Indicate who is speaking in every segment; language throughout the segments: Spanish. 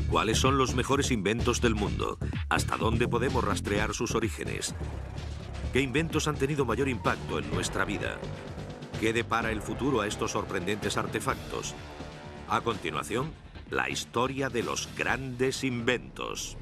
Speaker 1: ¿Cuáles son los mejores inventos del mundo? ¿Hasta dónde podemos rastrear sus orígenes? ¿Qué inventos han tenido mayor impacto en nuestra vida? ¿Qué depara el futuro a estos sorprendentes artefactos? A continuación, la historia de los grandes inventos.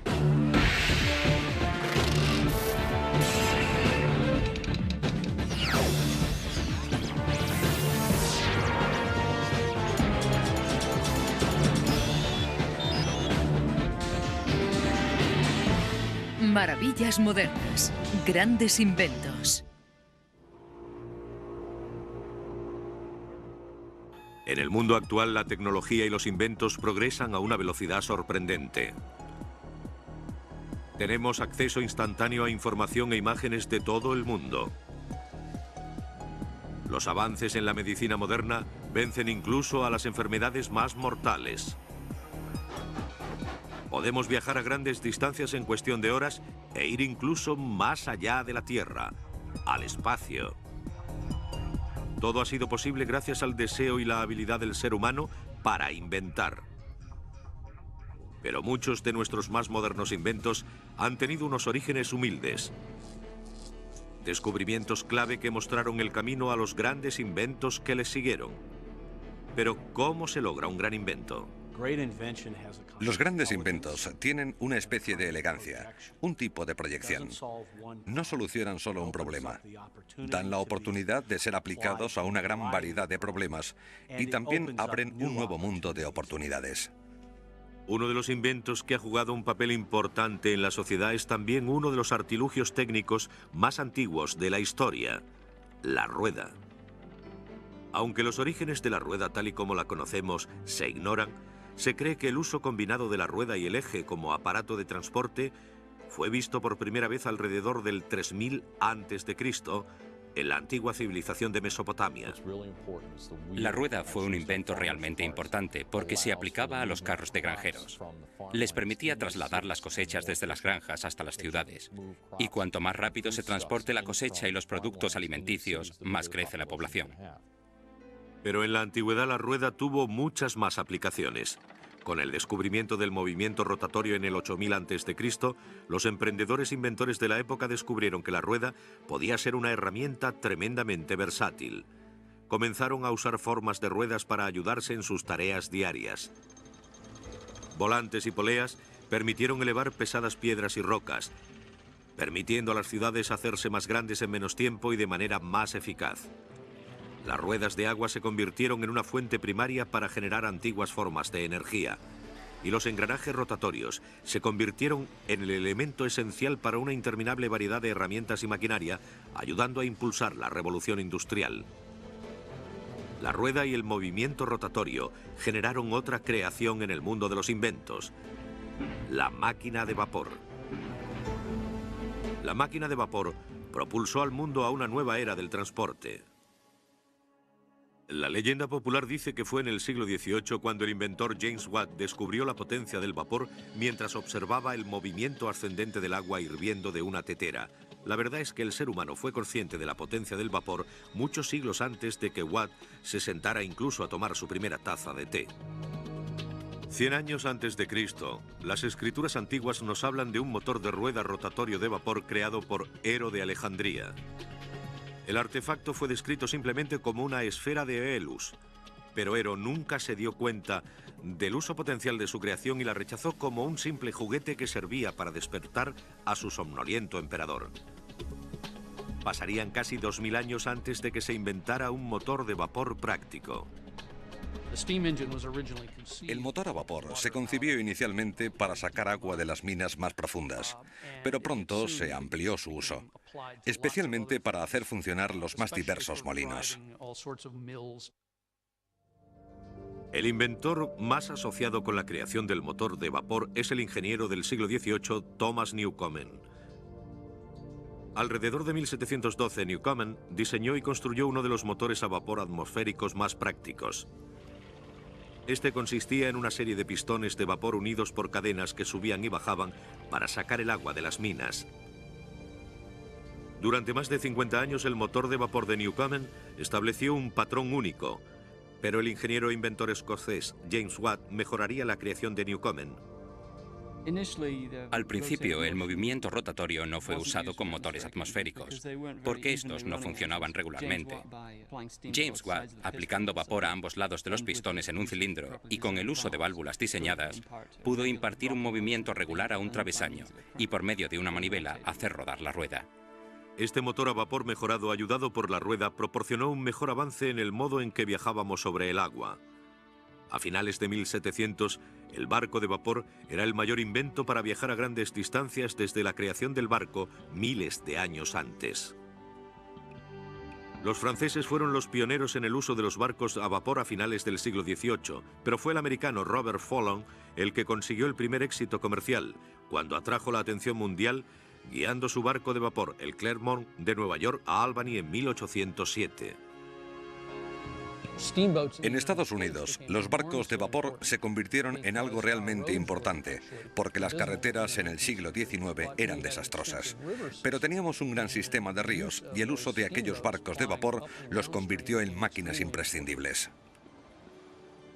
Speaker 2: Maravillas modernas. Grandes inventos.
Speaker 1: En el mundo actual, la tecnología y los inventos progresan a una velocidad sorprendente. Tenemos acceso instantáneo a información e imágenes de todo el mundo. Los avances en la medicina moderna vencen incluso a las enfermedades más mortales. Podemos viajar a grandes distancias en cuestión de horas e ir incluso más allá de la Tierra, al espacio. Todo ha sido posible gracias al deseo y la habilidad del ser humano para inventar. Pero muchos de nuestros más modernos inventos han tenido unos orígenes humildes. Descubrimientos clave que mostraron el camino a los grandes inventos que les siguieron. Pero, ¿cómo se logra un gran invento?
Speaker 3: Los grandes inventos tienen una especie de elegancia, un tipo de proyección. No solucionan solo un problema, dan la oportunidad de ser aplicados a una gran variedad de problemas y también abren un nuevo mundo de oportunidades.
Speaker 1: Uno de los inventos que ha jugado un papel importante en la sociedad es también uno de los artilugios técnicos más antiguos de la historia, la rueda. Aunque los orígenes de la rueda tal y como la conocemos se ignoran, se cree que el uso combinado de la rueda y el eje como aparato de transporte fue visto por primera vez alrededor del 3000 a.C. en la antigua civilización de Mesopotamia.
Speaker 4: La rueda fue un invento realmente importante porque se aplicaba a los carros de granjeros. Les permitía trasladar las cosechas desde las granjas hasta las ciudades. Y cuanto más rápido se transporte la cosecha y los productos alimenticios, más crece la población.
Speaker 1: Pero en la antigüedad la rueda tuvo muchas más aplicaciones. Con el descubrimiento del movimiento rotatorio en el 8000 a.C., los emprendedores inventores de la época descubrieron que la rueda podía ser una herramienta tremendamente versátil. Comenzaron a usar formas de ruedas para ayudarse en sus tareas diarias. Volantes y poleas permitieron elevar pesadas piedras y rocas, permitiendo a las ciudades hacerse más grandes en menos tiempo y de manera más eficaz. Las ruedas de agua se convirtieron en una fuente primaria para generar antiguas formas de energía. Y los engranajes rotatorios se convirtieron en el elemento esencial para una interminable variedad de herramientas y maquinaria, ayudando a impulsar la revolución industrial. La rueda y el movimiento rotatorio generaron otra creación en el mundo de los inventos: la máquina de vapor. La máquina de vapor propulsó al mundo a una nueva era del transporte. La leyenda popular dice que fue en el siglo XVIII cuando el inventor James Watt descubrió la potencia del vapor mientras observaba el movimiento ascendente del agua hirviendo de una tetera. La verdad es que el ser humano fue consciente de la potencia del vapor muchos siglos antes de que Watt se sentara incluso a tomar su primera taza de té. 100 años antes de Cristo, las escrituras antiguas nos hablan de un motor de rueda rotatorio de vapor creado por Ero de Alejandría. El artefacto fue descrito simplemente como una esfera de Helus, pero Ero nunca se dio cuenta del uso potencial de su creación y la rechazó como un simple juguete que servía para despertar a su somnoliento emperador. Pasarían casi 2000 años antes de que se inventara un motor de vapor práctico.
Speaker 3: El motor a vapor se concibió inicialmente para sacar agua de las minas más profundas, pero pronto se amplió su uso, especialmente para hacer funcionar los más diversos molinos.
Speaker 1: El inventor más asociado con la creación del motor de vapor es el ingeniero del siglo XVIII Thomas Newcomen. Alrededor de 1712, Newcomen diseñó y construyó uno de los motores a vapor atmosféricos más prácticos. Este consistía en una serie de pistones de vapor unidos por cadenas que subían y bajaban para sacar el agua de las minas. Durante más de 50 años el motor de vapor de Newcomen estableció un patrón único, pero el ingeniero e inventor escocés James Watt mejoraría la creación de Newcomen.
Speaker 4: Al principio, el movimiento rotatorio no fue usado con motores atmosféricos, porque estos no funcionaban regularmente. James Watt, aplicando vapor a ambos lados de los pistones en un cilindro y con el uso de válvulas diseñadas, pudo impartir un movimiento regular a un travesaño y por medio de una manivela hacer rodar la rueda.
Speaker 1: Este motor a vapor mejorado, ayudado por la rueda, proporcionó un mejor avance en el modo en que viajábamos sobre el agua. A finales de 1700, el barco de vapor era el mayor invento para viajar a grandes distancias desde la creación del barco miles de años antes. Los franceses fueron los pioneros en el uso de los barcos a vapor a finales del siglo XVIII, pero fue el americano Robert Fulton el que consiguió el primer éxito comercial, cuando atrajo la atención mundial guiando su barco de vapor, el Clermont, de Nueva York a Albany en 1807.
Speaker 3: En Estados Unidos, los barcos de vapor se convirtieron en algo realmente importante, porque las carreteras en el siglo XIX eran desastrosas. Pero teníamos un gran sistema de ríos y el uso de aquellos barcos de vapor los convirtió en máquinas imprescindibles.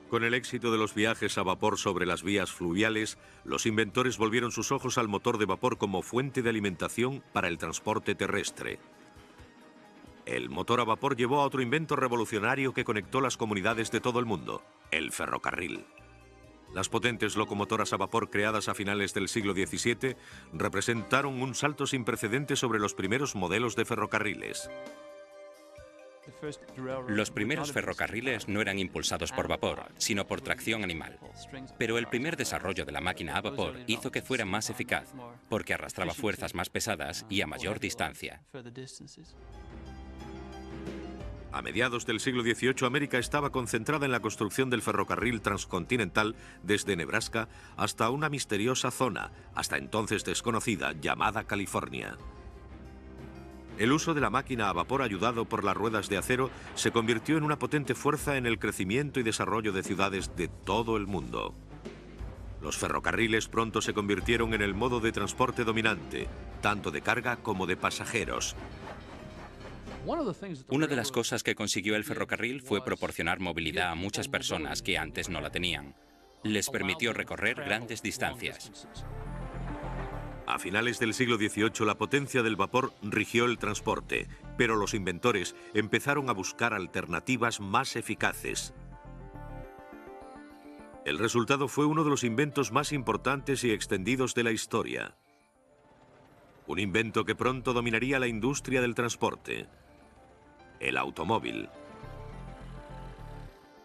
Speaker 1: Con el éxito de los viajes a vapor sobre las vías fluviales, los inventores volvieron sus ojos al motor de vapor como fuente de alimentación para el transporte terrestre. El motor a vapor llevó a otro invento revolucionario que conectó las comunidades de todo el mundo, el ferrocarril. Las potentes locomotoras a vapor creadas a finales del siglo XVII representaron un salto sin precedentes sobre los primeros modelos de ferrocarriles.
Speaker 4: Los primeros ferrocarriles no eran impulsados por vapor, sino por tracción animal. Pero el primer desarrollo de la máquina a vapor hizo que fuera más eficaz, porque arrastraba fuerzas más pesadas y a mayor distancia.
Speaker 1: A mediados del siglo XVIII, América estaba concentrada en la construcción del ferrocarril transcontinental desde Nebraska hasta una misteriosa zona, hasta entonces desconocida, llamada California. El uso de la máquina a vapor ayudado por las ruedas de acero se convirtió en una potente fuerza en el crecimiento y desarrollo de ciudades de todo el mundo. Los ferrocarriles pronto se convirtieron en el modo de transporte dominante, tanto de carga como de pasajeros.
Speaker 4: Una de las cosas que consiguió el ferrocarril fue proporcionar movilidad a muchas personas que antes no la tenían. Les permitió recorrer grandes distancias.
Speaker 1: A finales del siglo XVIII, la potencia del vapor rigió el transporte, pero los inventores empezaron a buscar alternativas más eficaces. El resultado fue uno de los inventos más importantes y extendidos de la historia. Un invento que pronto dominaría la industria del transporte: el automóvil.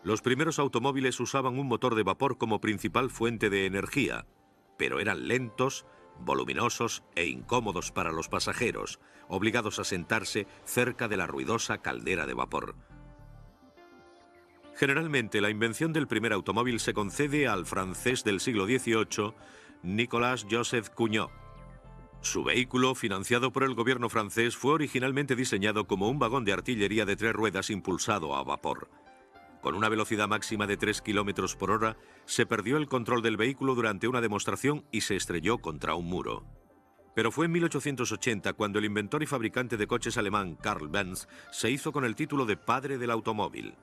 Speaker 1: Los primeros automóviles usaban un motor de vapor como principal fuente de energía, pero eran lentos, voluminosos e incómodos para los pasajeros, obligados a sentarse cerca de la ruidosa caldera de vapor. Generalmente, la invención del primer automóvil se concede al francés del siglo XVIII, Nicolas Joseph Cugnot. Su vehículo, financiado por el gobierno francés, fue originalmente diseñado como un vagón de artillería de 3 ruedas impulsado a vapor. Con una velocidad máxima de 3 km por hora, se perdió el control del vehículo durante una demostración y se estrelló contra un muro. Pero fue en 1880 cuando el inventor y fabricante de coches alemán Carl Benz se hizo con el título de padre del automóvil.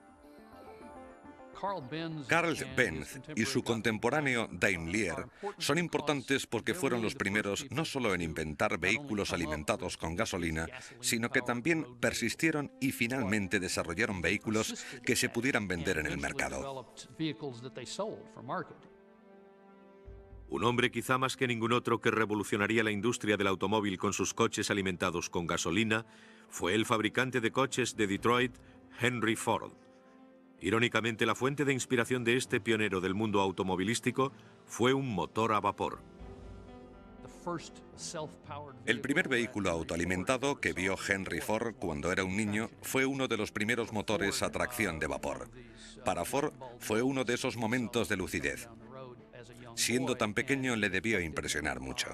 Speaker 3: Carl Benz y su contemporáneo Daimler son importantes porque fueron los primeros no solo en inventar vehículos alimentados con gasolina, sino que también persistieron y finalmente desarrollaron vehículos que se pudieran vender en el mercado.
Speaker 1: Un hombre quizá más que ningún otro que revolucionaría la industria del automóvil con sus coches alimentados con gasolina fue el fabricante de coches de Detroit, Henry Ford. Irónicamente, la fuente de inspiración de este pionero del mundo automovilístico fue un motor a vapor.
Speaker 3: El primer vehículo autoalimentado que vio Henry Ford cuando era un niño fue uno de los primeros motores a tracción de vapor. Para Ford fue uno de esos momentos de lucidez. Siendo tan pequeño, le debió impresionar mucho.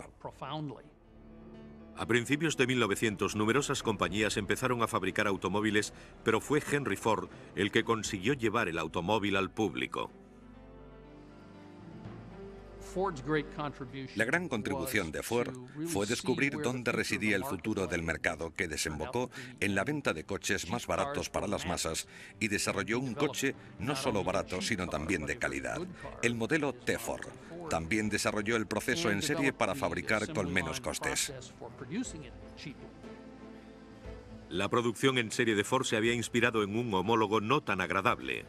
Speaker 1: A principios de 1900, numerosas compañías empezaron a fabricar automóviles, pero fue Henry Ford el que consiguió llevar el automóvil al público.
Speaker 3: La gran contribución de Ford fue descubrir dónde residía el futuro del mercado, que desembocó en la venta de coches más baratos para las masas, y desarrolló un coche no solo barato, sino también de calidad, el modelo T-Ford. También desarrolló el proceso en serie para fabricar con menos costes.
Speaker 1: La producción en serie de Ford se había inspirado en un homólogo no tan agradable.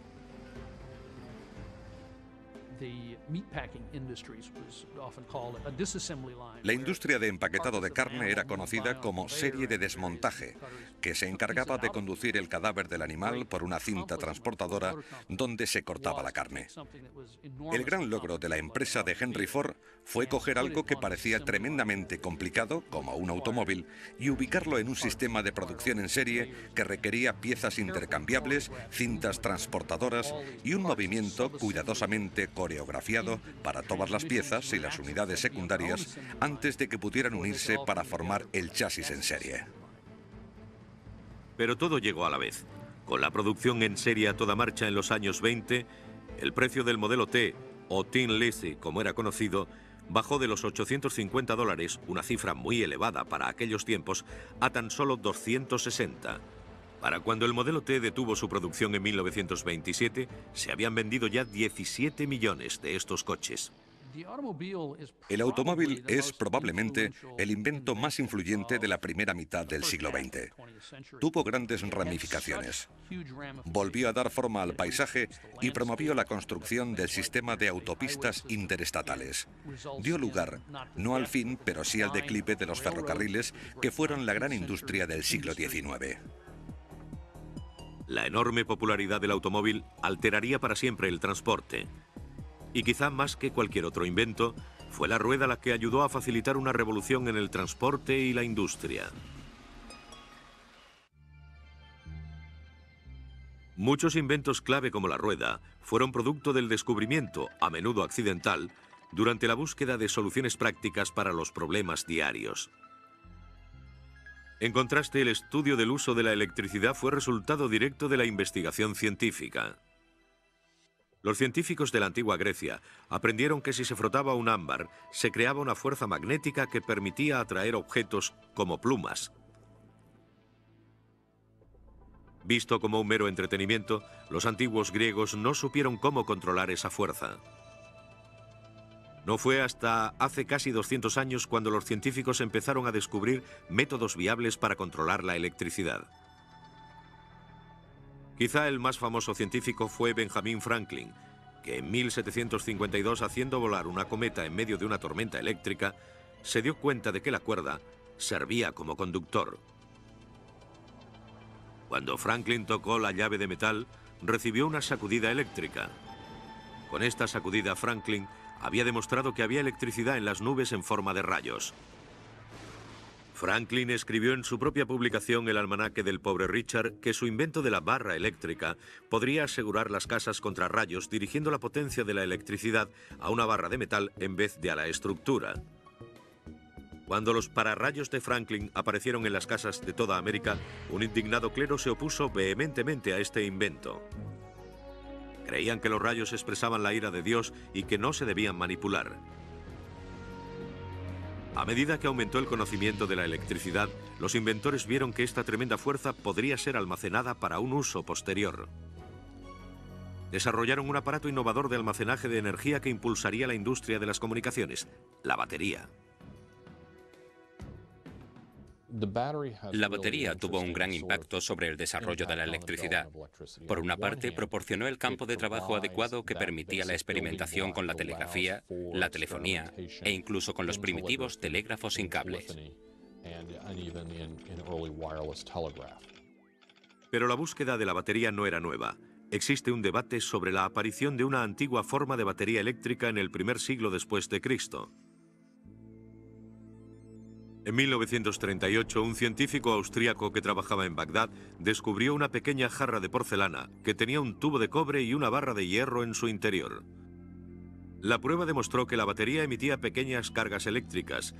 Speaker 3: La industria de empaquetado de carne era conocida como serie de desmontaje, que se encargaba de conducir el cadáver del animal por una cinta transportadora donde se cortaba la carne. El gran logro de la empresa de Henry Ford fue coger algo que parecía tremendamente complicado, como un automóvil, y ubicarlo en un sistema de producción en serie que requería piezas intercambiables, cintas transportadoras y un movimiento cuidadosamente coreografiado para todas las piezas y las unidades secundarias antes de que pudieran unirse para formar el chasis en serie.
Speaker 1: Pero todo llegó a la vez. Con la producción en serie a toda marcha en los años 20, el precio del modelo T, o Tin Lizzy como era conocido, bajó de los $850, una cifra muy elevada para aquellos tiempos, a tan solo 260. Para cuando el modelo T detuvo su producción en 1927, se habían vendido ya 17 millones de estos coches.
Speaker 3: El automóvil es probablemente el invento más influyente de la primera mitad del siglo XX. Tuvo grandes ramificaciones. Volvió a dar forma al paisaje y promovió la construcción del sistema de autopistas interestatales. Dio lugar, no al fin, pero sí al declive de los ferrocarriles, que fueron la gran industria del siglo XIX.
Speaker 1: La enorme popularidad del automóvil alteraría para siempre el transporte. Y quizá más que cualquier otro invento, fue la rueda la que ayudó a facilitar una revolución en el transporte y la industria. Muchos inventos clave como la rueda fueron producto del descubrimiento, a menudo accidental, durante la búsqueda de soluciones prácticas para los problemas diarios. En contraste, el estudio del uso de la electricidad fue resultado directo de la investigación científica. Los científicos de la antigua Grecia aprendieron que si se frotaba un ámbar, se creaba una fuerza magnética que permitía atraer objetos como plumas. Visto como un mero entretenimiento, los antiguos griegos no supieron cómo controlar esa fuerza. No fue hasta hace casi 200 años cuando los científicos empezaron a descubrir métodos viables para controlar la electricidad. Quizá el más famoso científico fue Benjamin Franklin, que en 1752, haciendo volar una cometa en medio de una tormenta eléctrica, se dio cuenta de que la cuerda servía como conductor. Cuando Franklin tocó la llave de metal, recibió una sacudida eléctrica. Con esta sacudida, Franklin había demostrado que había electricidad en las nubes en forma de rayos. Franklin escribió en su propia publicación El almanaque del pobre Richard que su invento de la barra eléctrica podría asegurar las casas contra rayos dirigiendo la potencia de la electricidad a una barra de metal en vez de a la estructura. Cuando los pararrayos de Franklin aparecieron en las casas de toda América, un indignado clero se opuso vehementemente a este invento. Creían que los rayos expresaban la ira de Dios y que no se debían manipular. A medida que aumentó el conocimiento de la electricidad, los inventores vieron que esta tremenda fuerza podría ser almacenada para un uso posterior. Desarrollaron un aparato innovador de almacenaje de energía que impulsaría la industria de las comunicaciones, la batería.
Speaker 4: La batería tuvo un gran impacto sobre el desarrollo de la electricidad. Por una parte, proporcionó el campo de trabajo adecuado que permitía la experimentación con la telegrafía, la telefonía e incluso con los primitivos telégrafos sin cables.
Speaker 1: Pero la búsqueda de la batería no era nueva. Existe un debate sobre la aparición de una antigua forma de batería eléctrica en el primer siglo después de Cristo. En 1938, un científico austríaco que trabajaba en Bagdad descubrió una pequeña jarra de porcelana que tenía un tubo de cobre y una barra de hierro en su interior. La prueba demostró que la batería emitía pequeñas cargas eléctricas,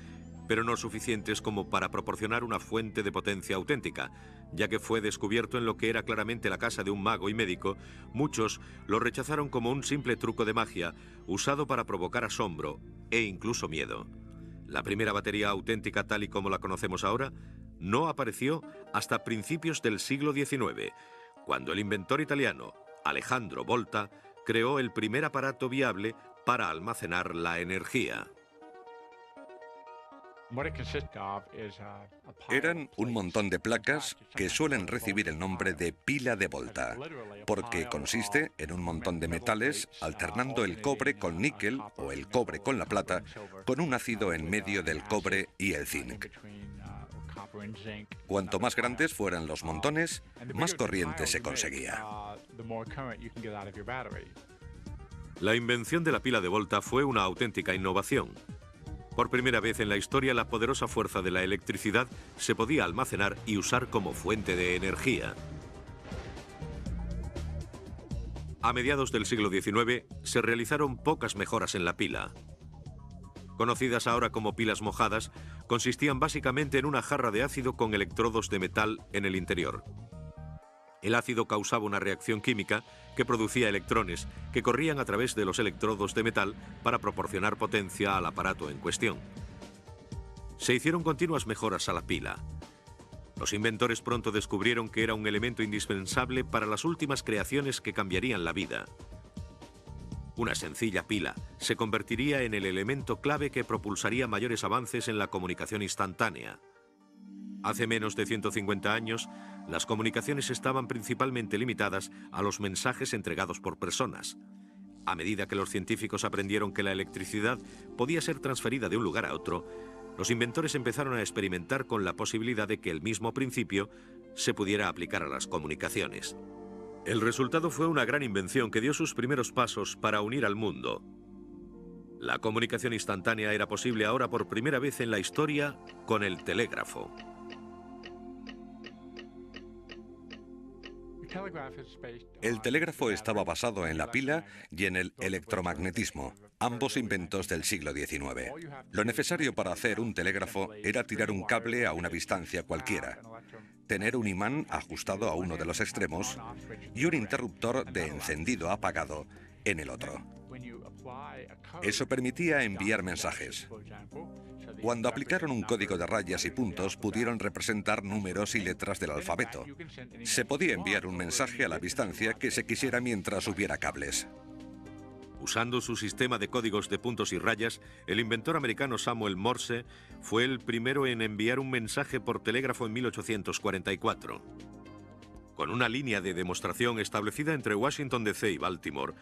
Speaker 1: pero no suficientes como para proporcionar una fuente de potencia auténtica, ya que fue descubierto en lo que era claramente la casa de un mago y médico, muchos lo rechazaron como un simple truco de magia usado para provocar asombro e incluso miedo. La primera batería auténtica tal y como la conocemos ahora no apareció hasta principios del siglo XIX, cuando el inventor italiano Alejandro Volta creó el primer aparato viable para almacenar la energía.
Speaker 3: Eran un montón de placas que suelen recibir el nombre de pila de Volta, porque consiste en un montón de metales alternando el cobre con níquel o el cobre con la plata, con un ácido en medio del cobre y el zinc. Cuanto más grandes fueran los montones, más corriente se conseguía.
Speaker 1: La invención de la pila de Volta fue una auténtica innovación. Por primera vez en la historia, la poderosa fuerza de la electricidad se podía almacenar y usar como fuente de energía. A mediados del siglo XIX se realizaron pocas mejoras en la pila. Conocidas ahora como pilas mojadas, consistían básicamente en una jarra de ácido con electrodos de metal en el interior. El ácido causaba una reacción química que producía electrones que corrían a través de los electrodos de metal para proporcionar potencia al aparato en cuestión. Se hicieron continuas mejoras a la pila. Los inventores pronto descubrieron que era un elemento indispensable para las últimas creaciones que cambiarían la vida. Una sencilla pila se convertiría en el elemento clave que propulsaría mayores avances en la comunicación instantánea. Hace menos de 150 años, las comunicaciones estaban principalmente limitadas a los mensajes entregados por personas. A medida que los científicos aprendieron que la electricidad podía ser transferida de un lugar a otro, los inventores empezaron a experimentar con la posibilidad de que el mismo principio se pudiera aplicar a las comunicaciones. El resultado fue una gran invención que dio sus primeros pasos para unir al mundo. La comunicación instantánea era posible ahora por primera vez en la historia con el telégrafo.
Speaker 3: El telégrafo estaba basado en la pila y en el electromagnetismo, ambos inventos del siglo XIX. Lo necesario para hacer un telégrafo era tirar un cable a una distancia cualquiera, tener un imán ajustado a uno de los extremos y un interruptor de encendido-apagado en el otro. Eso permitía enviar mensajes. Cuando aplicaron un código de rayas y puntos, pudieron representar números y letras del alfabeto. Se podía enviar un mensaje a la distancia que se quisiera mientras hubiera cables.
Speaker 1: Usando su sistema de códigos de puntos y rayas, el inventor americano Samuel Morse fue el primero en enviar un mensaje por telégrafo en 1844. Con una línea de demostración establecida entre Washington D.C. y Baltimore,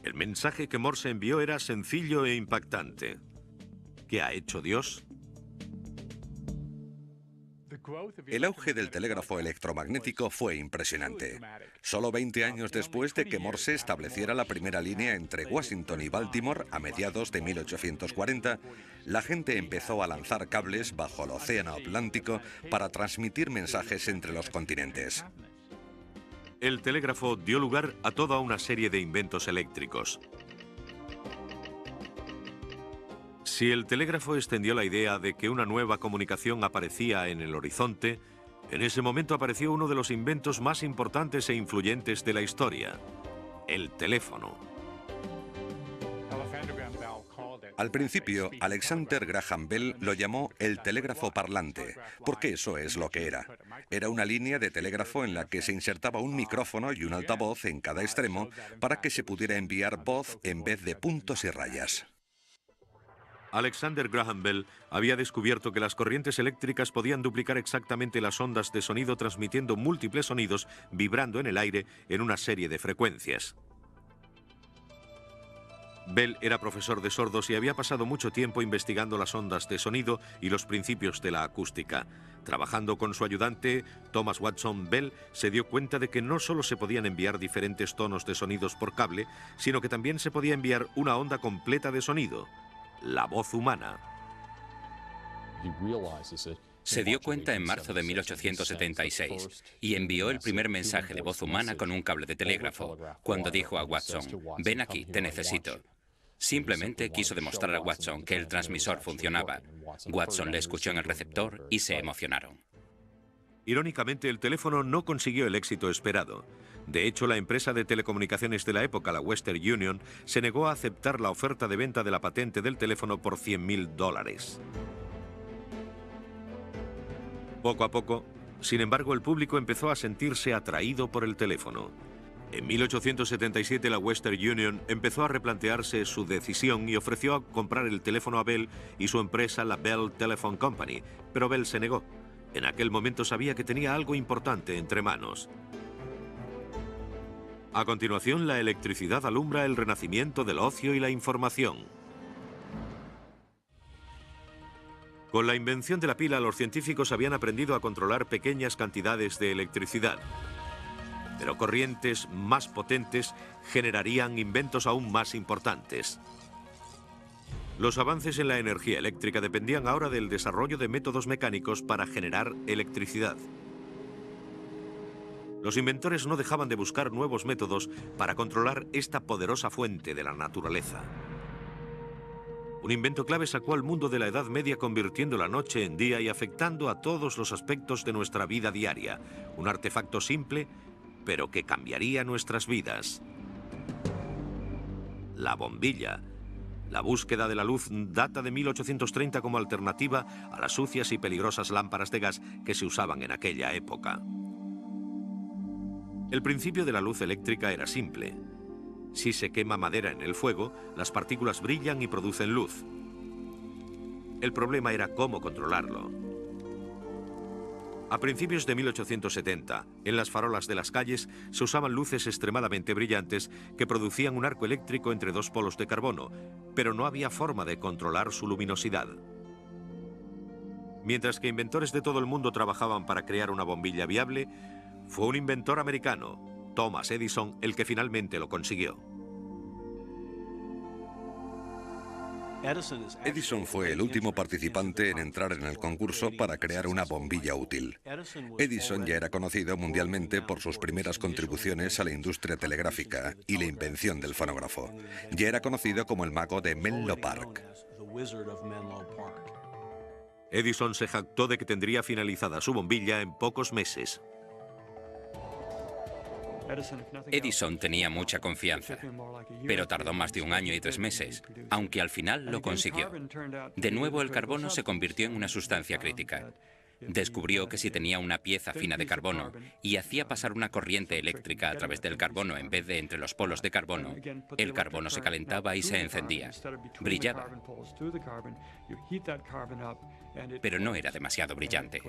Speaker 1: el mensaje que Morse envió era sencillo e impactante. ¿Qué ha hecho Dios?
Speaker 3: El auge del telégrafo electromagnético fue impresionante. Solo 20 años después de que Morse estableciera la primera línea entre Washington y Baltimore a mediados de 1840, la gente empezó a lanzar cables bajo el océano Atlántico para transmitir mensajes entre los continentes.
Speaker 1: El telégrafo dio lugar a toda una serie de inventos eléctricos. Si el telégrafo extendió la idea de que una nueva comunicación aparecía en el horizonte, en ese momento apareció uno de los inventos más importantes e influyentes de la historia: el teléfono.
Speaker 3: Al principio, Alexander Graham Bell lo llamó el telégrafo parlante, porque eso es lo que era. Era una línea de telégrafo en la que se insertaba un micrófono y un altavoz en cada extremo para que se pudiera enviar voz en vez de puntos y rayas.
Speaker 1: Alexander Graham Bell había descubierto que las corrientes eléctricas podían duplicar exactamente las ondas de sonido transmitiendo múltiples sonidos vibrando en el aire en una serie de frecuencias. Bell era profesor de sordos y había pasado mucho tiempo investigando las ondas de sonido y los principios de la acústica. Trabajando con su ayudante, Thomas Watson, Bell se dio cuenta de que no solo se podían enviar diferentes tonos de sonidos por cable, sino que también se podía enviar una onda completa de sonido: la voz humana.
Speaker 4: Se dio cuenta en marzo de 1876 y envió el primer mensaje de voz humana con un cable de telégrafo, cuando dijo a Watson: «Ven aquí, te necesito». Simplemente quiso demostrar a Watson que el transmisor funcionaba. Watson le escuchó en el receptor y se emocionaron.
Speaker 1: Irónicamente, el teléfono no consiguió el éxito esperado. De hecho, la empresa de telecomunicaciones de la época, la Western Union, se negó a aceptar la oferta de venta de la patente del teléfono por $100.000. Poco a poco, sin embargo, el público empezó a sentirse atraído por el teléfono. En 1877 la Western Union empezó a replantearse su decisión y ofreció a comprar el teléfono a Bell y su empresa, la Bell Telephone Company, pero Bell se negó. En aquel momento sabía que tenía algo importante entre manos. A continuación, la electricidad alumbra el renacimiento del ocio y la información. Con la invención de la pila, los científicos habían aprendido a controlar pequeñas cantidades de electricidad. Pero corrientes más potentes generarían inventos aún más importantes. Los avances en la energía eléctrica dependían ahora del desarrollo de métodos mecánicos para generar electricidad. Los inventores no dejaban de buscar nuevos métodos para controlar esta poderosa fuente de la naturaleza. Un invento clave sacó al mundo de la Edad Media, convirtiendo la noche en día y afectando a todos los aspectos de nuestra vida diaria. Un artefacto simple, pero que cambiaría nuestras vidas. La bombilla. La búsqueda de la luz data de 1830 como alternativa a las sucias y peligrosas lámparas de gas que se usaban en aquella época. El principio de la luz eléctrica era simple. Si se quema madera en el fuego, las partículas brillan y producen luz. El problema era cómo controlarlo. A principios de 1870, en las farolas de las calles se usaban luces extremadamente brillantes que producían un arco eléctrico entre dos polos de carbono, pero no había forma de controlar su luminosidad. Mientras que inventores de todo el mundo trabajaban para crear una bombilla viable, fue un inventor americano, Thomas Edison, el que finalmente lo consiguió.
Speaker 3: Edison fue el último participante en entrar en el concurso para crear una bombilla útil. Edison ya era conocido mundialmente por sus primeras contribuciones a la industria telegráfica y la invención del fonógrafo. Ya era conocido como el mago de Menlo Park.
Speaker 1: Edison se jactó de que tendría finalizada su bombilla en pocos meses.
Speaker 4: Edison tenía mucha confianza, pero tardó más de 1 año y 3 meses, aunque al final lo consiguió. De nuevo, el carbono se convirtió en una sustancia crítica. Descubrió que si tenía una pieza fina de carbono y hacía pasar una corriente eléctrica a través del carbono en vez de entre los polos de carbono, el carbono se calentaba y se encendía. Brillaba. Pero no era demasiado brillante.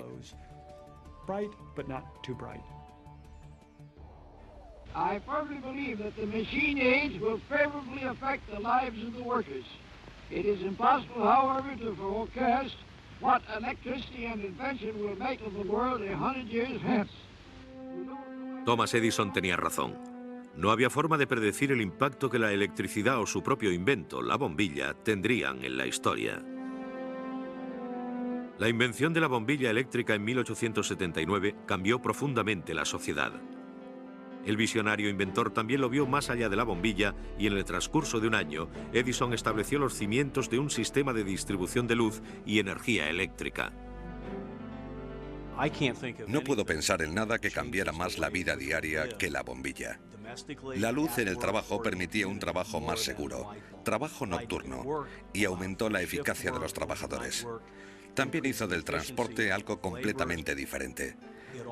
Speaker 5: I firmly believe that the machine age will favorably affect the lives of the workers. It is impossible, however, to forecast what electricity and invention will make of the world 100 years hence.
Speaker 1: Thomas Edison tenía razón. No había forma de predecir el impacto que la electricidad o su propio invento, la bombilla, tendrían en la historia. La invención de la bombilla eléctrica en 1879 cambió profundamente la sociedad. El visionario inventor también lo vio más allá de la bombilla y en el transcurso de 1 año, Edison estableció los cimientos de un sistema de distribución de luz y energía eléctrica.
Speaker 3: No puedo pensar en nada que cambiara más la vida diaria que la bombilla. La luz en el trabajo permitía un trabajo más seguro, trabajo nocturno, y aumentó la eficacia de los trabajadores. También hizo del transporte algo completamente diferente.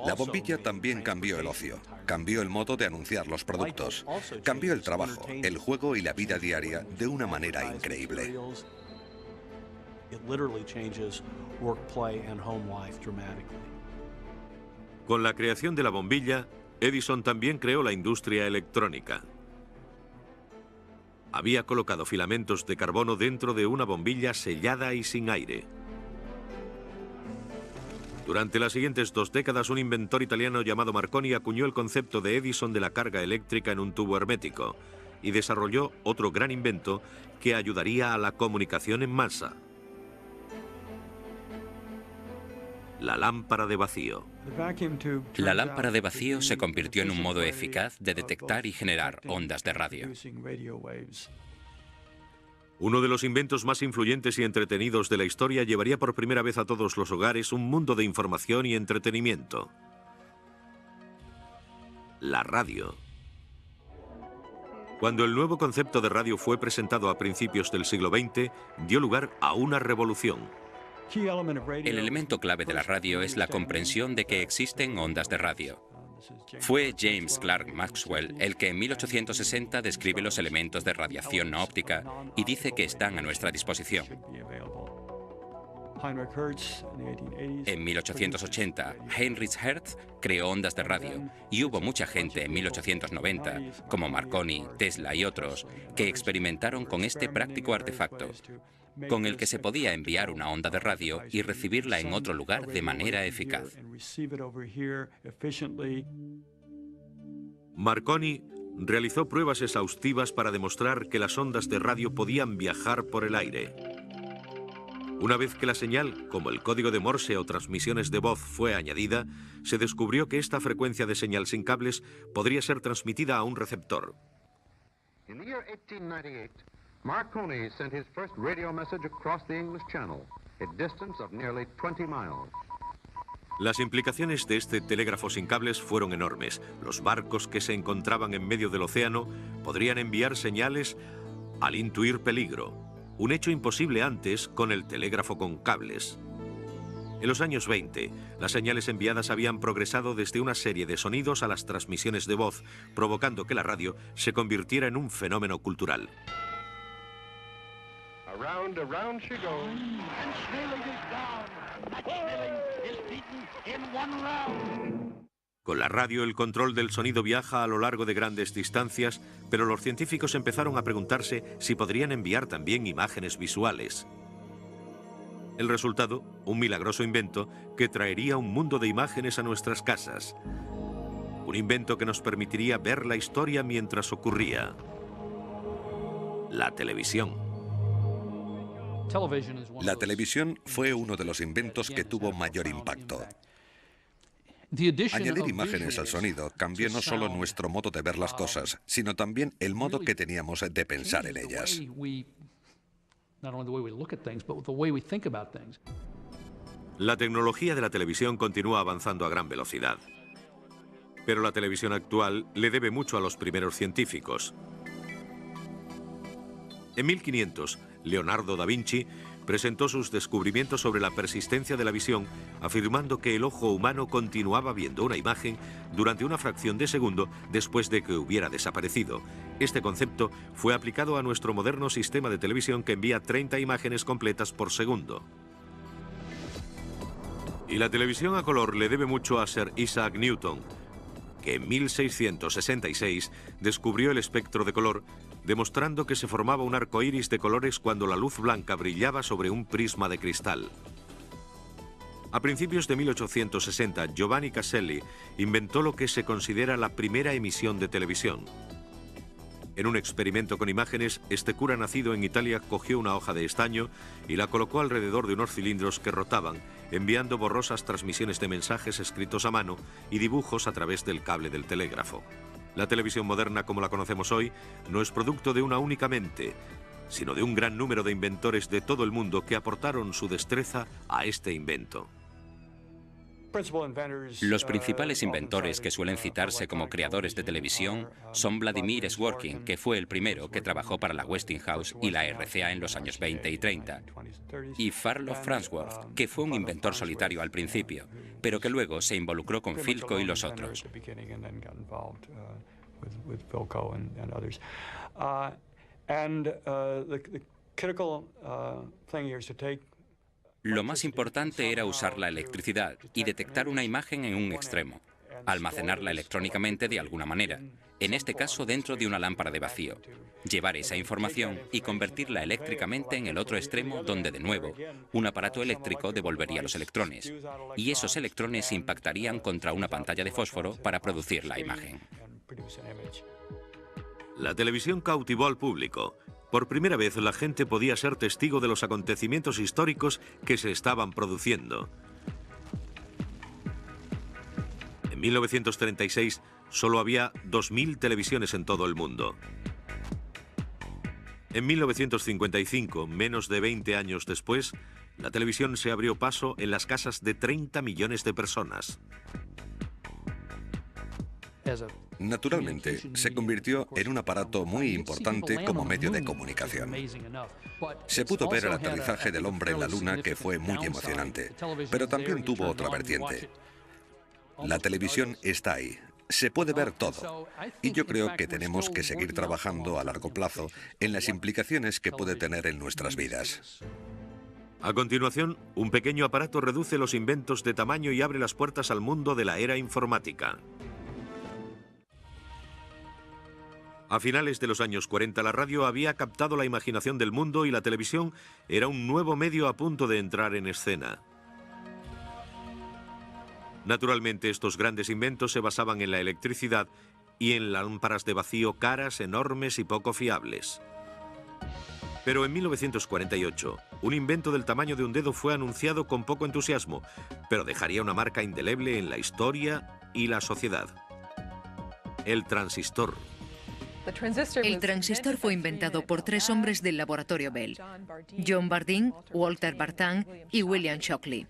Speaker 3: La bombilla también cambió el ocio, cambió el modo de anunciar los productos, cambió el trabajo, el juego y la vida diaria de una manera increíble.
Speaker 1: Con la creación de la bombilla, Edison también creó la industria electrónica. Había colocado filamentos de carbono dentro de una bombilla sellada y sin aire. Durante las siguientes 2 décadas, un inventor italiano llamado Marconi acuñó el concepto de Edison de la carga eléctrica en un tubo hermético y desarrolló otro gran invento que ayudaría a la comunicación en masa: la lámpara de vacío.
Speaker 4: La lámpara de vacío se convirtió en un modo eficaz de detectar y generar ondas de radio.
Speaker 1: Uno de los inventos más influyentes y entretenidos de la historia llevaría por primera vez a todos los hogares un mundo de información y entretenimiento. La radio. Cuando el nuevo concepto de radio fue presentado a principios del siglo XX, dio lugar a una revolución.
Speaker 4: El elemento clave de la radio es la comprensión de que existen ondas de radio. Fue James Clerk Maxwell el que en 1860 describe los elementos de radiación no óptica y dice que están a nuestra disposición. En 1880, Heinrich Hertz creó ondas de radio y hubo mucha gente en 1890, como Marconi, Tesla y otros, que experimentaron con este práctico artefacto, con el que se podía enviar una onda de radio y recibirla en otro lugar de manera eficaz.
Speaker 1: Marconi realizó pruebas exhaustivas para demostrar que las ondas de radio podían viajar por el aire. Una vez que la señal, como el código de Morse o transmisiones de voz, fue añadida, se descubrió que esta frecuencia de señal sin cables podría ser transmitida a un receptor.
Speaker 6: In the year 1898, Marconi sent his first radio message across the English Channel, a distance of nearly 20 miles.
Speaker 1: Las implicaciones de este telégrafo sin cables fueron enormes. Los barcos que se encontraban en medio del océano podrían enviar señales al intuir peligro, un hecho imposible antes con el telégrafo con cables. En los años 20, las señales enviadas habían progresado desde una serie de sonidos a las transmisiones de voz, provocando que la radio se convirtiera en un fenómeno cultural.
Speaker 6: Around, around she goes.
Speaker 5: And Schmeling is down. Max Schmeling is beaten in one round.
Speaker 1: Con la radio, el control del sonido viaja a lo largo de grandes distancias, pero los científicos empezaron a preguntarse si podrían enviar también imágenes visuales. El resultado, un milagroso invento que traería un mundo de imágenes a nuestras casas. Un invento que nos permitiría ver la historia mientras ocurría. La televisión.
Speaker 3: La televisión fue uno de los inventos que tuvo mayor impacto. Añadir imágenes al sonido cambió no solo nuestro modo de ver las cosas, sino también el modo que teníamos de pensar en ellas.
Speaker 1: La tecnología de la televisión continúa avanzando a gran velocidad. Pero la televisión actual le debe mucho a los primeros científicos. En 1500, Leonardo da Vinci presentó sus descubrimientos sobre la persistencia de la visión, afirmando que el ojo humano continuaba viendo una imagen durante una fracción de segundo después de que hubiera desaparecido. Este concepto fue aplicado a nuestro moderno sistema de televisión que envía 30 imágenes completas por segundo. Y la televisión a color le debe mucho a Sir Isaac Newton, que en 1666 descubrió el espectro de color, demostrando que se formaba un arco iris de colores cuando la luz blanca brillaba sobre un prisma de cristal. A principios de 1860, Giovanni Caselli inventó lo que se considera la primera emisión de televisión. En un experimento con imágenes, este cura nacido en Italia cogió una hoja de estaño y la colocó alrededor de unos cilindros que rotaban, enviando borrosas transmisiones de mensajes escritos a mano y dibujos a través del cable del telégrafo. La televisión moderna, como la conocemos hoy, no es producto de una única mente, sino de un gran número de inventores de todo el mundo que aportaron su destreza a este invento.
Speaker 4: Los principales inventores que suelen citarse como creadores de televisión son Vladimir Sworkin, que fue el primero que trabajó para la Westinghouse y la RCA en los años 20 y 30, y Farlow Farnsworth, que fue un inventor solitario al principio, pero que luego se involucró con Philco y los otros. Lo más importante era usar la electricidad y detectar una imagen en un extremo, almacenarla electrónicamente de alguna manera, en este caso dentro de una lámpara de vacío, llevar esa información y convertirla eléctricamente en el otro extremo donde, de nuevo, un aparato eléctrico devolvería los electrones, y esos electrones impactarían contra una pantalla de fósforo para producir la imagen.
Speaker 1: La televisión cautivó al público. Por primera vez la gente podía ser testigo de los acontecimientos históricos que se estaban produciendo. En 1936 solo había 2000 televisiones en todo el mundo. En 1955, menos de 20 años después, la televisión se abrió paso en las casas de 30 millones de personas.
Speaker 3: Naturalmente, se convirtió en un aparato muy importante como medio de comunicación. Se pudo ver el aterrizaje del hombre en la Luna, que fue muy emocionante, pero también tuvo otra vertiente. La televisión está ahí. Se puede ver todo. Y yo creo que tenemos que seguir trabajando a largo plazo en las implicaciones que puede tener en nuestras vidas.
Speaker 1: A continuación, un pequeño aparato reduce los inventos de tamaño y abre las puertas al mundo de la era informática. A finales de los años 40, la radio había captado la imaginación del mundo y la televisión era un nuevo medio a punto de entrar en escena. Naturalmente, estos grandes inventos se basaban en la electricidad y en lámparas de vacío caras, enormes y poco fiables. Pero en 1948, un invento del tamaño de un dedo fue anunciado con poco entusiasmo, pero dejaría una marca indeleble en la historia y la sociedad. El transistor.
Speaker 2: El transistor fue inventado por 3 hombres del laboratorio Bell: John Bardeen, Walter Bartan y William Shockley.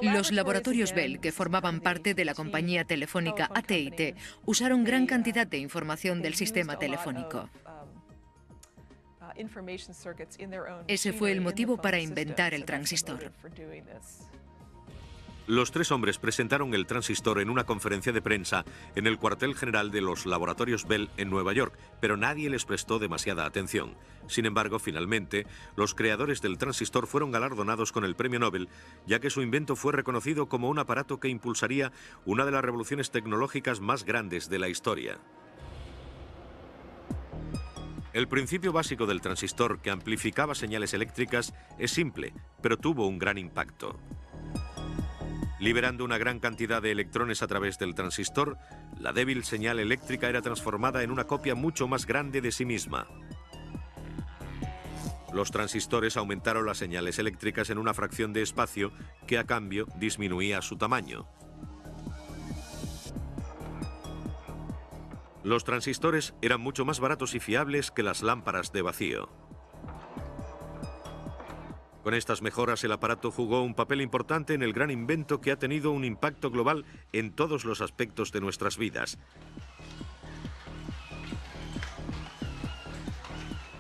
Speaker 2: Los laboratorios Bell, que formaban parte de la compañía telefónica AT&T, usaron gran cantidad de información del sistema telefónico. Ese fue el motivo para inventar el transistor.
Speaker 1: Los 3 hombres presentaron el transistor en una conferencia de prensa en el cuartel general de los laboratorios Bell en Nueva York, pero nadie les prestó demasiada atención. Sin embargo, finalmente, los creadores del transistor fueron galardonados con el premio Nobel, ya que su invento fue reconocido como un aparato que impulsaría una de las revoluciones tecnológicas más grandes de la historia. El principio básico del transistor, que amplificaba señales eléctricas, es simple, pero tuvo un gran impacto. Liberando una gran cantidad de electrones a través del transistor, la débil señal eléctrica era transformada en una copia mucho más grande de sí misma. Los transistores aumentaron las señales eléctricas en una fracción de espacio que a cambio disminuía su tamaño. Los transistores eran mucho más baratos y fiables que las lámparas de vacío. Con estas mejoras, el aparato jugó un papel importante en el gran invento que ha tenido un impacto global en todos los aspectos de nuestras vidas: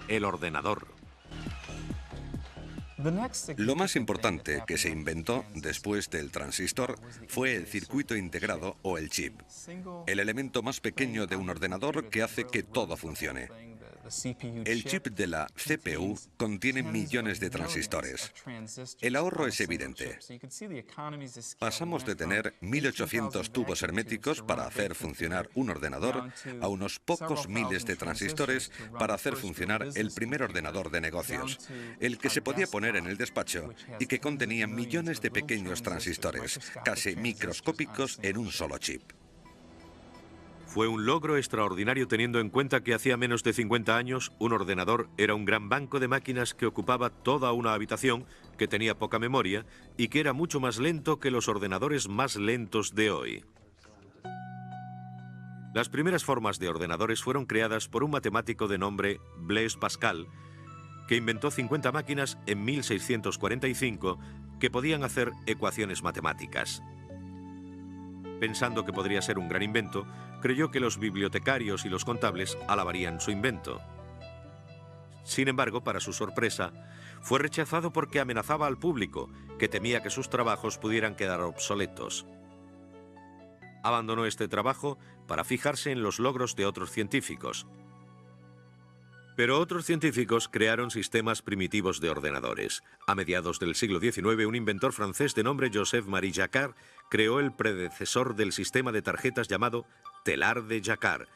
Speaker 1: el ordenador.
Speaker 3: Lo más importante que se inventó después del transistor fue el circuito integrado o el chip, el elemento más pequeño de un ordenador que hace que todo funcione. El chip de la CPU contiene millones de transistores. El ahorro es evidente. Pasamos de tener 1800 tubos herméticos para hacer funcionar un ordenador a unos pocos miles de transistores para hacer funcionar el primer ordenador de negocios, el que se podía poner en el despacho y que contenía millones de pequeños transistores, casi microscópicos en un solo chip.
Speaker 1: Fue un logro extraordinario teniendo en cuenta que hacía menos de 50 años un ordenador era un gran banco de máquinas que ocupaba toda una habitación, que tenía poca memoria y que era mucho más lento que los ordenadores más lentos de hoy. Las primeras formas de ordenadores fueron creadas por un matemático de nombre Blaise Pascal, que inventó 50 máquinas en 1645 que podían hacer ecuaciones matemáticas. Pensando que podría ser un gran invento, creyó que los bibliotecarios y los contables alabarían su invento. Sin embargo, para su sorpresa, fue rechazado porque amenazaba al público, que temía que sus trabajos pudieran quedar obsoletos. Abandonó este trabajo para fijarse en los logros de otros científicos. Pero otros científicos crearon sistemas primitivos de ordenadores. A mediados del siglo XIX, un inventor francés de nombre Joseph-Marie Jacquard creó el predecesor del sistema de tarjetas llamado telar de Jacquard,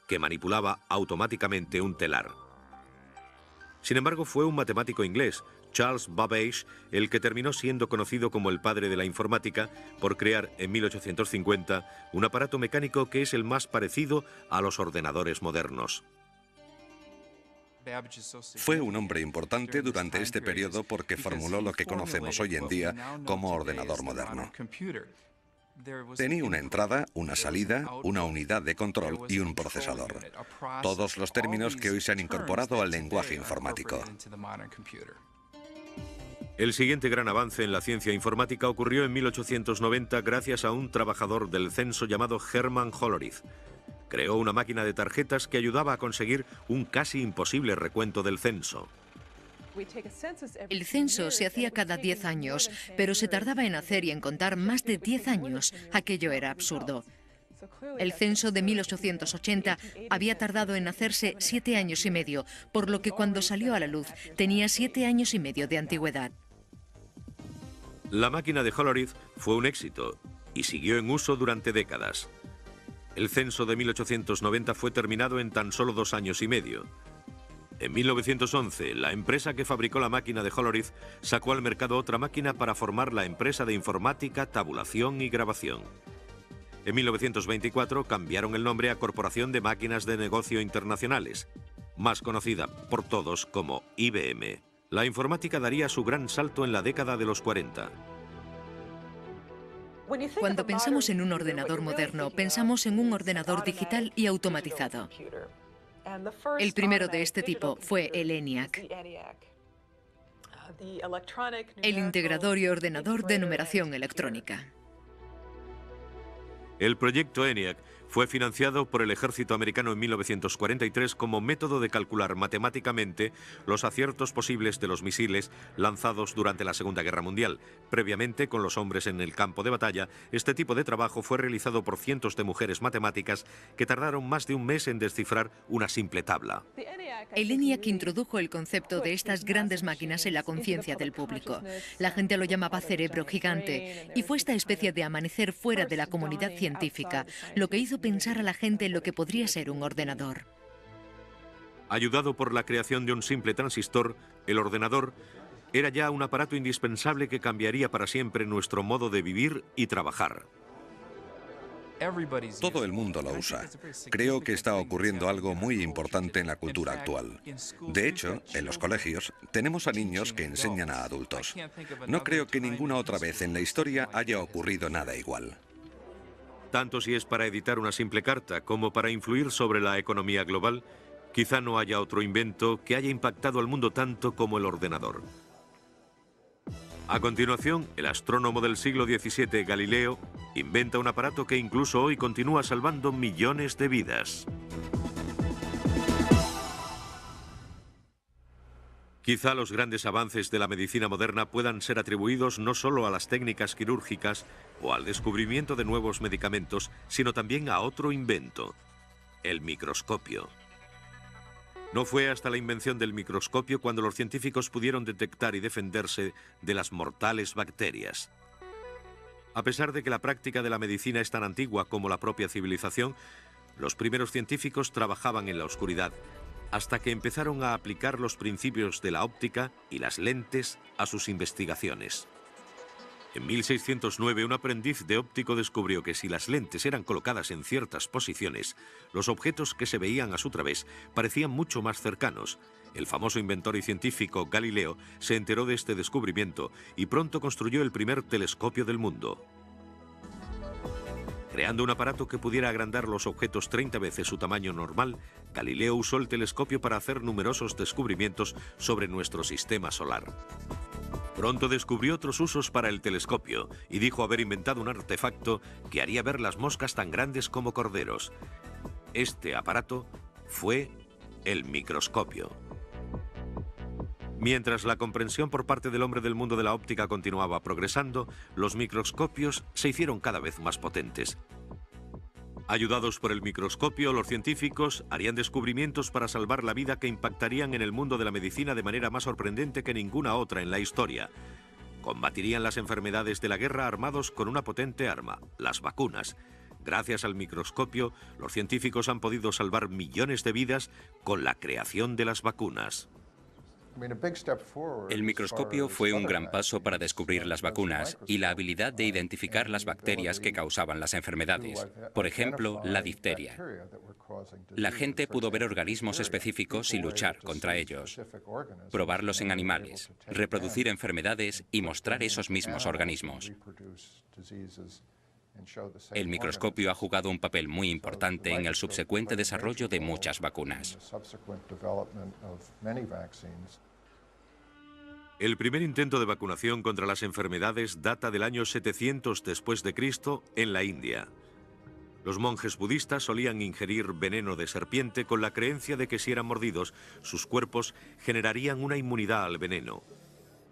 Speaker 1: que manipulaba automáticamente un telar. Sin embargo, fue un matemático inglés, Charles Babbage, el que terminó siendo conocido como el padre de la informática por crear en 1850 un aparato mecánico que es el más parecido a los ordenadores modernos.
Speaker 3: Fue un hombre importante durante este periodo porque formuló lo que conocemos hoy en día como ordenador moderno. Tenía una entrada, una salida, una unidad de control y un procesador. Todos los términos que hoy se han incorporado al lenguaje informático.
Speaker 1: El siguiente gran avance en la ciencia informática ocurrió en 1890 gracias a un trabajador del censo llamado Hermann Hollerith. Creó una máquina de tarjetas que ayudaba a conseguir un casi imposible recuento del censo.
Speaker 2: El censo se hacía cada 10 años, pero se tardaba en hacer y en contar más de 10 años. Aquello era absurdo. El censo de 1880 había tardado en hacerse 7 años y medio, por lo que cuando salió a la luz tenía 7 años y medio de antigüedad.
Speaker 1: La máquina de Hollerith fue un éxito y siguió en uso durante décadas. El censo de 1890 fue terminado en tan solo 2 años y medio. En 1911, la empresa que fabricó la máquina de Hollerith sacó al mercado otra máquina para formar la empresa de informática, tabulación y grabación. En 1924 cambiaron el nombre a Corporación de Máquinas de Negocio Internacionales, más conocida por todos como IBM. La informática daría su gran salto en la década de los 40.
Speaker 2: Cuando pensamos en un ordenador moderno, pensamos en un ordenador digital y automatizado. El primero de este tipo fue el ENIAC, el integrador y ordenador de numeración electrónica.
Speaker 1: El proyecto ENIAC fue financiado por el ejército americano en 1943 como método de calcular matemáticamente los aciertos posibles de los misiles lanzados durante la Segunda Guerra Mundial. Previamente, con los hombres en el campo de batalla, este tipo de trabajo fue realizado por cientos de mujeres matemáticas que tardaron más de un mes en descifrar una simple tabla.
Speaker 2: El ENIAC introdujo el concepto de estas grandes máquinas en la conciencia del público. La gente lo llamaba cerebro gigante, y fue esta especie de amanecer fuera de la comunidad científica lo que hizo pensar a la gente en lo que podría ser un ordenador.
Speaker 1: Ayudado por la creación de un simple transistor, el ordenador era ya un aparato indispensable que cambiaría para siempre nuestro modo de vivir y trabajar.
Speaker 3: Todo el mundo lo usa. Creo que está ocurriendo algo muy importante en la cultura actual. De hecho, en los colegios tenemos a niños que enseñan a adultos. No creo que ninguna otra vez en la historia haya ocurrido nada igual.
Speaker 1: Tanto si es para editar una simple carta como para influir sobre la economía global, quizá no haya otro invento que haya impactado al mundo tanto como el ordenador. A continuación, el astrónomo del siglo XVII, Galileo, inventa un aparato que incluso hoy continúa salvando millones de vidas. Quizá los grandes avances de la medicina moderna puedan ser atribuidos no solo a las técnicas quirúrgicas o al descubrimiento de nuevos medicamentos, sino también a otro invento, el microscopio. No fue hasta la invención del microscopio cuando los científicos pudieron detectar y defenderse de las mortales bacterias. A pesar de que la práctica de la medicina es tan antigua como la propia civilización, los primeros científicos trabajaban en la oscuridad, hasta que empezaron a aplicar los principios de la óptica y las lentes a sus investigaciones. En 1609, un aprendiz de óptico descubrió que si las lentes eran colocadas en ciertas posiciones, los objetos que se veían a su través parecían mucho más cercanos. El famoso inventor y científico Galileo se enteró de este descubrimiento y pronto construyó el primer telescopio del mundo. Creando un aparato que pudiera agrandar los objetos 30 veces su tamaño normal, Galileo usó el telescopio para hacer numerosos descubrimientos sobre nuestro sistema solar. Pronto descubrió otros usos para el telescopio y dijo haber inventado un artefacto que haría ver las moscas tan grandes como corderos. Este aparato fue el microscopio. Mientras la comprensión por parte del hombre del mundo de la óptica continuaba progresando, los microscopios se hicieron cada vez más potentes. Ayudados por el microscopio, los científicos harían descubrimientos para salvar la vida que impactarían en el mundo de la medicina de manera más sorprendente que ninguna otra en la historia. Combatirían las enfermedades de la guerra armados con una potente arma, las vacunas. Gracias al microscopio, los científicos han podido salvar millones de vidas con la creación de las vacunas.
Speaker 4: El microscopio fue un gran paso para descubrir las vacunas y la habilidad de identificar las bacterias que causaban las enfermedades. Por ejemplo, la difteria. La gente pudo ver organismos específicos y luchar contra ellos, probarlos en animales, reproducir enfermedades y mostrar esos mismos organismos. El microscopio ha jugado un papel muy importante en el subsecuente desarrollo de muchas vacunas.
Speaker 1: El primer intento de vacunación contra las enfermedades data del año 700 después de Cristo en la India. Los monjes budistas solían ingerir veneno de serpiente con la creencia de que si eran mordidos, sus cuerpos generarían una inmunidad al veneno.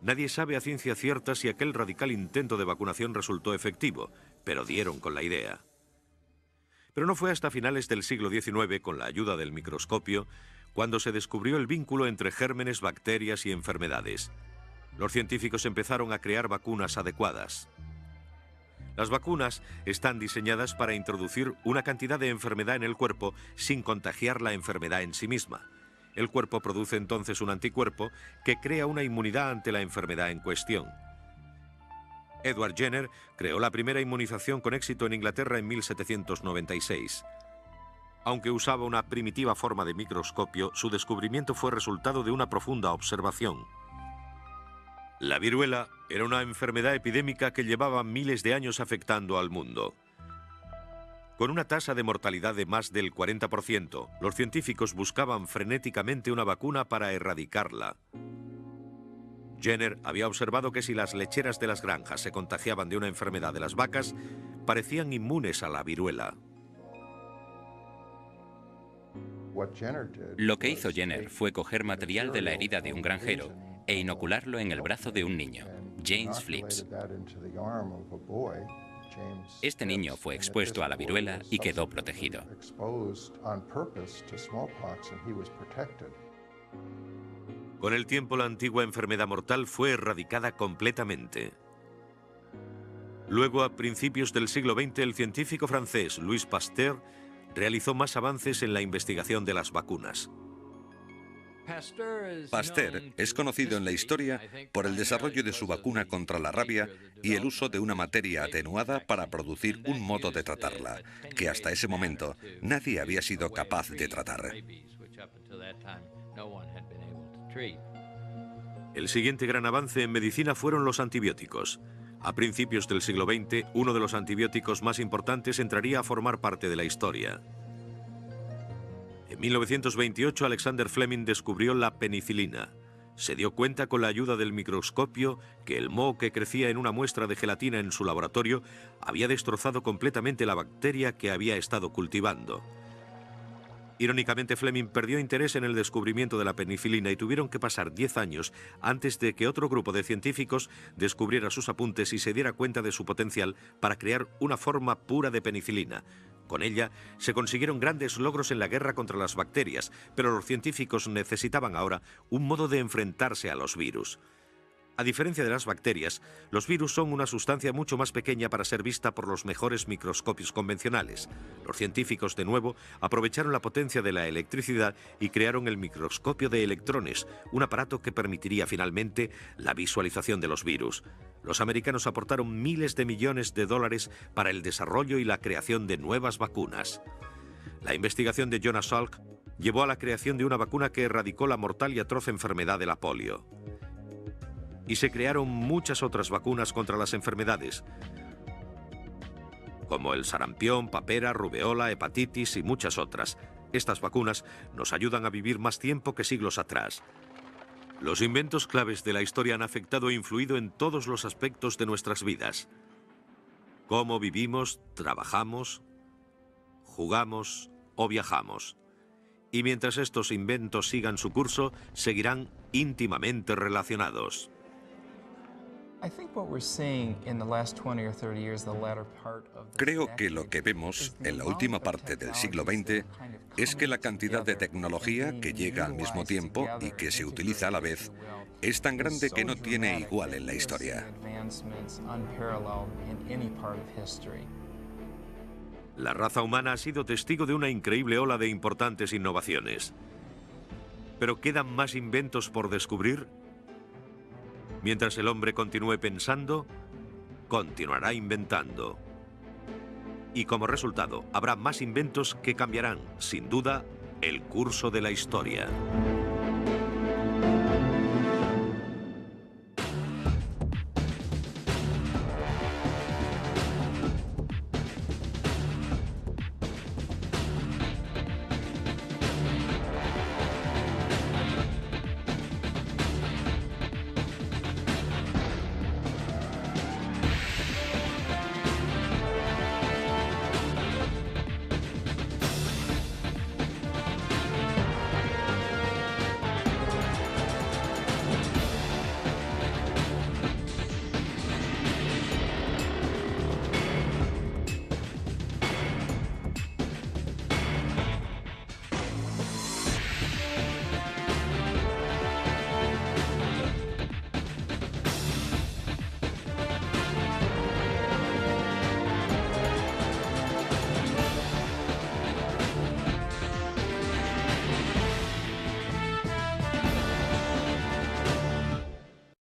Speaker 1: Nadie sabe a ciencia cierta si aquel radical intento de vacunación resultó efectivo, pero dieron con la idea. Pero no fue hasta finales del siglo XIX, con la ayuda del microscopio, cuando se descubrió el vínculo entre gérmenes, bacterias y enfermedades. Los científicos empezaron a crear vacunas adecuadas. Las vacunas están diseñadas para introducir una cantidad de enfermedad en el cuerpo sin contagiar la enfermedad en sí misma. El cuerpo produce entonces un anticuerpo que crea una inmunidad ante la enfermedad en cuestión. Edward Jenner creó la primera inmunización con éxito en Inglaterra en 1796. Aunque usaba una primitiva forma de microscopio, su descubrimiento fue resultado de una profunda observación. La viruela era una enfermedad epidémica que llevaba miles de años afectando al mundo. Con una tasa de mortalidad de más del 40%, los científicos buscaban frenéticamente una vacuna para erradicarla. Jenner había observado que si las lecheras de las granjas se contagiaban de una enfermedad de las vacas, parecían inmunes a la viruela.
Speaker 4: Lo que hizo Jenner fue coger material de la herida de un granjero e inocularlo en el brazo de un niño, James Phillips. Este niño fue expuesto a la viruela y quedó protegido.
Speaker 1: Con el tiempo, la antigua enfermedad mortal fue erradicada completamente. Luego, a principios del siglo XX, el científico francés Louis Pasteur realizó más avances en la investigación de las vacunas.
Speaker 3: Pasteur es conocido en la historia por el desarrollo de su vacuna contra la rabia y el uso de una materia atenuada para producir un modo de tratarla, que hasta ese momento nadie había sido capaz de tratar.
Speaker 1: El siguiente gran avance en medicina fueron los antibióticos. A principios del siglo XX, uno de los antibióticos más importantes entraría a formar parte de la historia. En 1928, Alexander Fleming descubrió la penicilina. Se dio cuenta con la ayuda del microscopio que el moho que crecía en una muestra de gelatina en su laboratorio había destrozado completamente la bacteria que había estado cultivando. Irónicamente, Fleming perdió interés en el descubrimiento de la penicilina y tuvieron que pasar 10 años antes de que otro grupo de científicos descubriera sus apuntes y se diera cuenta de su potencial para crear una forma pura de penicilina. Con ella se consiguieron grandes logros en la guerra contra las bacterias, pero los científicos necesitaban ahora un modo de enfrentarse a los virus. A diferencia de las bacterias, los virus son una sustancia mucho más pequeña para ser vista por los mejores microscopios convencionales. Los científicos, de nuevo, aprovecharon la potencia de la electricidad y crearon el microscopio de electrones, un aparato que permitiría finalmente la visualización de los virus. Los americanos aportaron miles de millones de dólares para el desarrollo y la creación de nuevas vacunas. La investigación de Jonas Salk llevó a la creación de una vacuna que erradicó la mortal y atroz enfermedad de la polio. Y se crearon muchas otras vacunas contra las enfermedades, como el sarampión, papera, rubeola, hepatitis y muchas otras. Estas vacunas nos ayudan a vivir más tiempo que siglos atrás. Los inventos claves de la historia han afectado e influido en todos los aspectos de nuestras vidas. Cómo vivimos, trabajamos, jugamos o viajamos. Y mientras estos inventos sigan su curso, seguirán íntimamente relacionados.
Speaker 3: Creo que lo que vemos en la última parte del siglo XX es que la cantidad de tecnología que llega al mismo tiempo y que se utiliza a la vez es tan grande que no tiene igual en la historia.
Speaker 1: La raza humana ha sido testigo de una increíble ola de importantes innovaciones. ¿Pero quedan más inventos por descubrir? Mientras el hombre continúe pensando, continuará inventando. Y como resultado, habrá más inventos que cambiarán, sin duda, el curso de la historia.